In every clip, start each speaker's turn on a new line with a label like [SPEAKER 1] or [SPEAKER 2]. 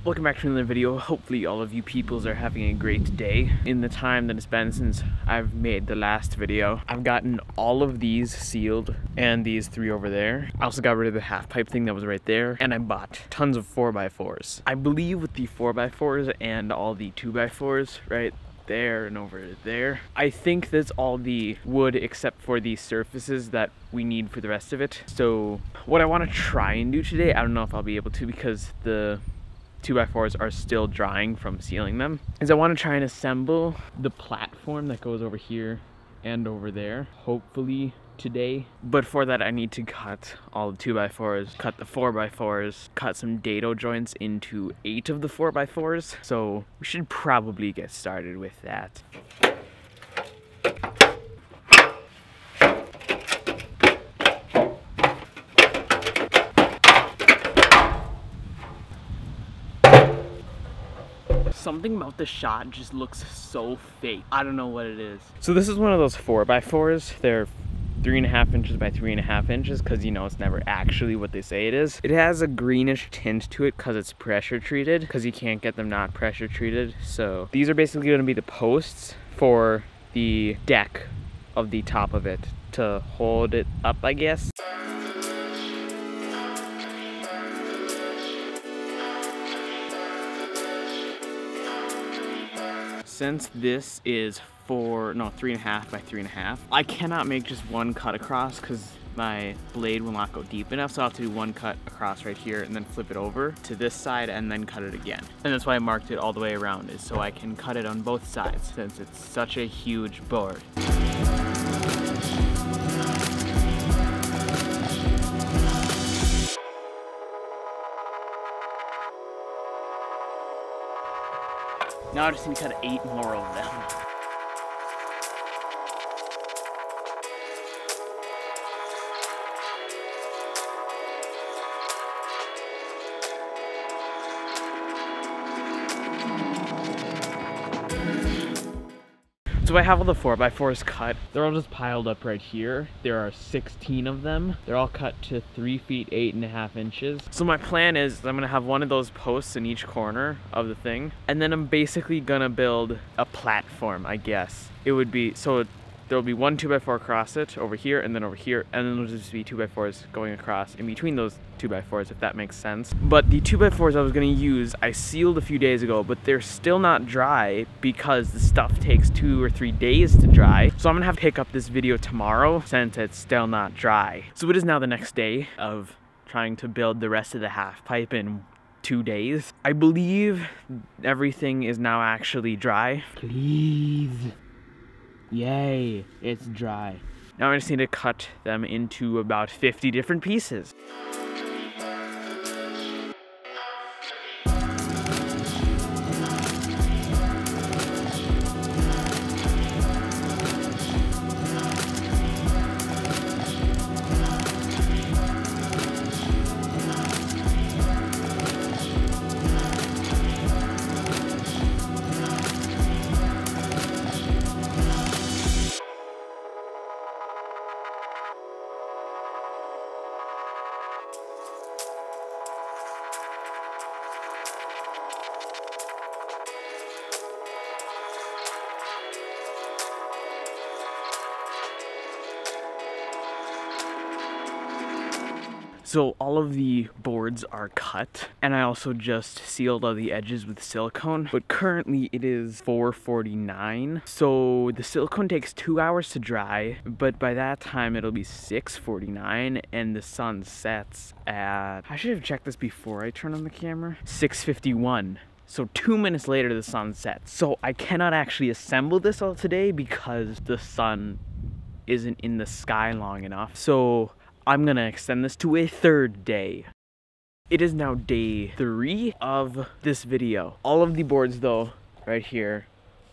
[SPEAKER 1] Welcome back to another video. Hopefully all of you peoples are having a great day. In the time that it's been since I've made the last video, I've gotten all of these sealed and these 3 over there. I also got rid of the half pipe thing that was right there, and I bought tons of 4x4s. I believe with the 4x4s and all the 2x4s right there and over there, I think that's all the wood except for the surfaces that we need for the rest of it. So what I want to try and do today, I don't know if I'll be able to because the 2x4s are still drying from sealing them, is I want to try and assemble the platform that goes over here and over there, hopefully today. But for that I need to cut all the 2x4s, cut the 4x4s, cut some dado joints into 8 of the 4x4s. So we should probably get started with that. Something about the shot just looks so fake. I don't know what it is. So this is one of those 4x4s. They're 3.5 inches by 3.5 inches because, you know, it's never actually what they say it is. It has a greenish tint to it because it's pressure treated, because you can't get them not pressure treated. So these are basically going to be the posts for the deck of the top of it to hold it up, I guess. Since this is 3.5 by 3.5, I cannot make just one cut across because my blade will not go deep enough, so I'll have to do one cut across right here and then flip it over to this side and then cut it again. And that's why I marked it all the way around, is so I can cut it on both sides since it's such a huge board. Now I just need to cut 8 more of them. So I have all the 4x4s cut. They're all just piled up right here. There are 16 of them. They're all cut to 3 feet 8.5 inches. So my plan is I'm gonna have one of those posts in each corner of the thing, and then I'm basically gonna build a platform, I guess. It would be, so there'll be one 2x4 across it over here and then over here, and then there'll just be 2x4s going across in between those 2x4s, if that makes sense. But the 2x4s I was gonna use, I sealed a few days ago, but they're still not dry because the stuff takes 2 or 3 days to dry. So I'm gonna have to pick up this video tomorrow since it's still not dry. So it is now the next day of trying to build the rest of the half pipe in 2 days. I believe everything is now actually dry. Please. Yay, it's dry. Now I just need to cut them into about 50 different pieces. So all of the boards are cut, and I also just sealed all the edges with silicone, but currently it is 4:49. So the silicone takes 2 hours to dry, but by that time it'll be 6:49 and the sun sets at, I should have checked this before I turned on the camera, 6:51. So 2 minutes later the sun sets. So I cannot actually assemble this all today because the sun isn't in the sky long enough. So I'm gonna extend this to a 3rd day. It is now day 3 of this video. All of the boards though, right here,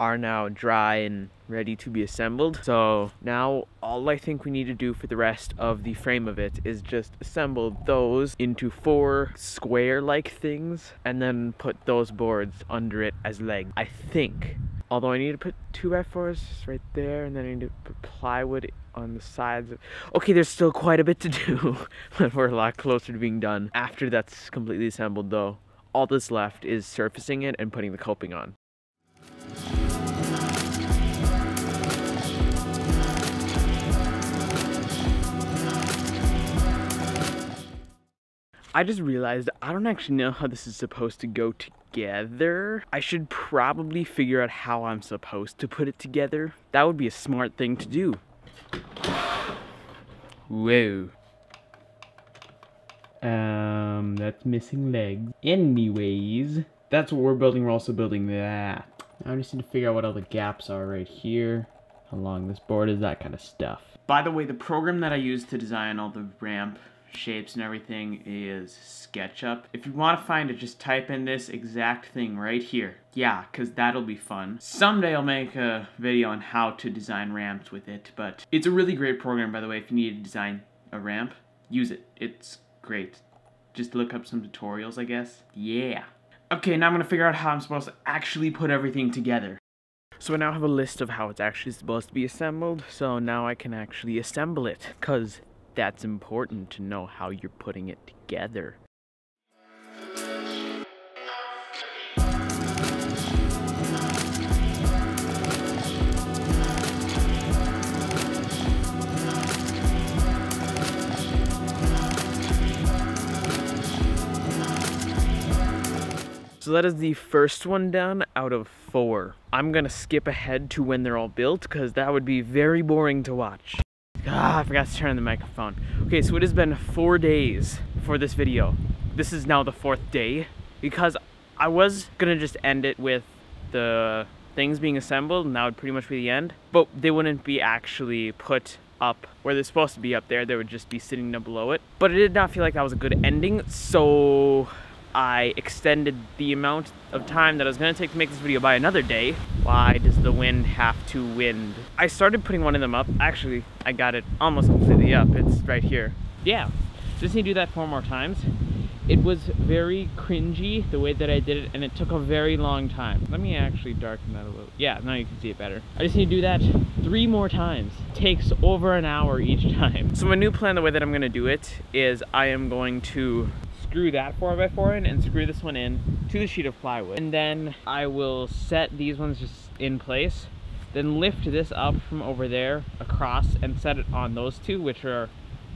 [SPEAKER 1] are now dry and ready to be assembled. So now all I think we need to do for the rest of the frame of it is just assemble those into 4 square-like things and then put those boards under it as legs, I think. Although I need to put 2x4s right there, and then I need to put plywood on the sides. Okay, there's still quite a bit to do, but we're a lot closer to being done. After that's completely assembled though, all that's left is surfacing it and putting the coping on. I just realized I don't actually know how this is supposed to go together. I should probably figure out how I'm supposed to put it together. That would be a smart thing to do. Whoa. That's missing legs. Anyways, that's what we're building. We're also building that. Now I just need to figure out what all the gaps are right here. How long this board is, that kind of stuff. By the way, the program that I use to design all the ramp shapes and everything is SketchUp. If you want to find it, just type in this exact thing right here. Yeah, because that'll be fun. Someday I'll make a video on how to design ramps with it, but it's a really great program, by the way. If you need to design a ramp, use it. It's great. Just look up some tutorials, I guess. Yeah. Okay, now I'm gonna figure out how I'm supposed to actually put everything together. So I now have a list of how it's actually supposed to be assembled, so now I can actually assemble it, because that's important to know how you're putting it together. So that is the first one done out of 4. I'm gonna skip ahead to when they're all built, because that would be very boring to watch. Ah, I forgot to turn on the microphone. Okay, so it has been 4 days for this video. This is now the 4th day, because I was gonna just end it with the things being assembled, and that would pretty much be the end. But they wouldn't be actually put up where they're supposed to be up there. They would just be sitting down below it. But I did not feel like that was a good ending, so I extended the amount of time that I was going to take to make this video by another day. Why does the wind have to wind? I started putting one of them up. Actually, I got it almost completely up. It's right here. Yeah, just need to do that 4 more times. It was very cringy the way that I did it, and it took a very long time. Let me actually darken that a little. Yeah, now you can see it better. I just need to do that 3 more times. It takes over an hour each time. So my new plan, the way that I'm going to do it, is I am going to screw that 4x4 in and screw this one in to the sheet of plywood, and then I will set these ones just in place, then lift this up from over there across and set it on those 2, which are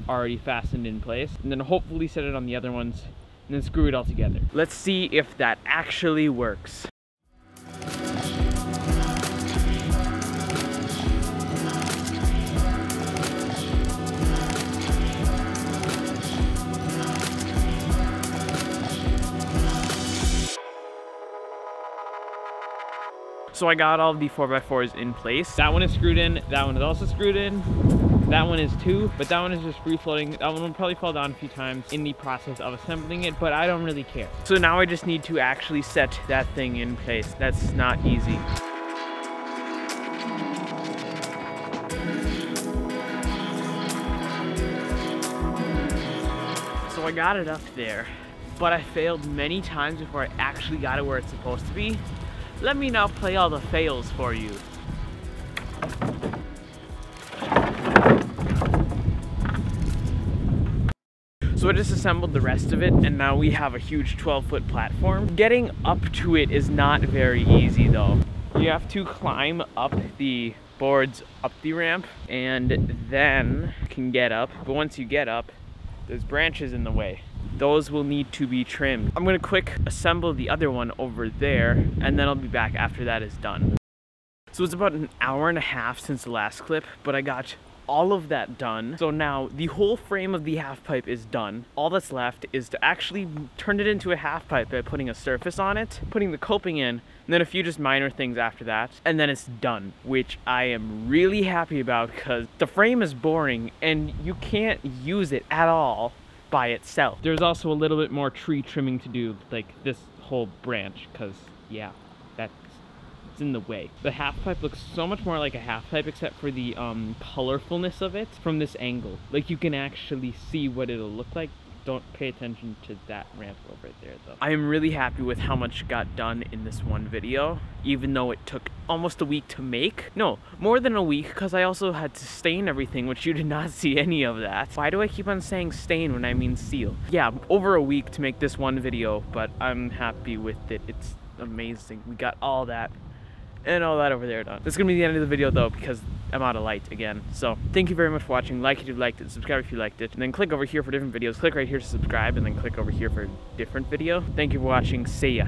[SPEAKER 1] already fastened in place, and then hopefully set it on the other ones and then screw it all together. Let's see if that actually works. So I got all the 4x4s in place. That one is screwed in, that one is also screwed in, that one is too, but that one is just free floating. That one will probably fall down a few times in the process of assembling it, but I don't really care. So now I just need to actually set that thing in place. That's not easy. So I got it up there, but I failed many times before I actually got it where it's supposed to be. Let me now play all the fails for you. So I just assembled the rest of it, and now we have a huge 12-foot platform. Getting up to it is not very easy though. You have to climb up the boards up the ramp, and then you can get up. But once you get up, there's branches in the way. Those will need to be trimmed. I'm gonna quick assemble the other one over there, and then I'll be back after that is done. So it's about an hour and a half since the last clip, but I got all of that done. So now the whole frame of the half pipe is done. All that's left is to actually turn it into a half pipe by putting a surface on it, putting the coping in, and then a few just minor things after that, and then it's done, which I am really happy about because the frame is boring and you can't use it at all by itself. There's also a little bit more tree trimming to do, like this whole branch, because yeah, that's in the way. The half pipe looks so much more like a half pipe, except for the colorfulness of it from this angle. Like you can actually see what it'll look like Don't pay attention to that ramp over there though. I am really happy with how much got done in this one video, even though it took almost a week to make. No, more than a week, because I also had to stain everything, which you did not see any of that. Why do I keep on saying stain when I mean seal? Yeah, over a week to make this one video, but I'm happy with it. It's amazing. We got all that and all that over there done. This is gonna be the end of the video though, because I'm out of light again. So thank you very much for watching. Like if you liked it, subscribe if you liked it, and then click over here for different videos. Click right here to subscribe, and then click over here for a different video. Thank you for watching. See ya.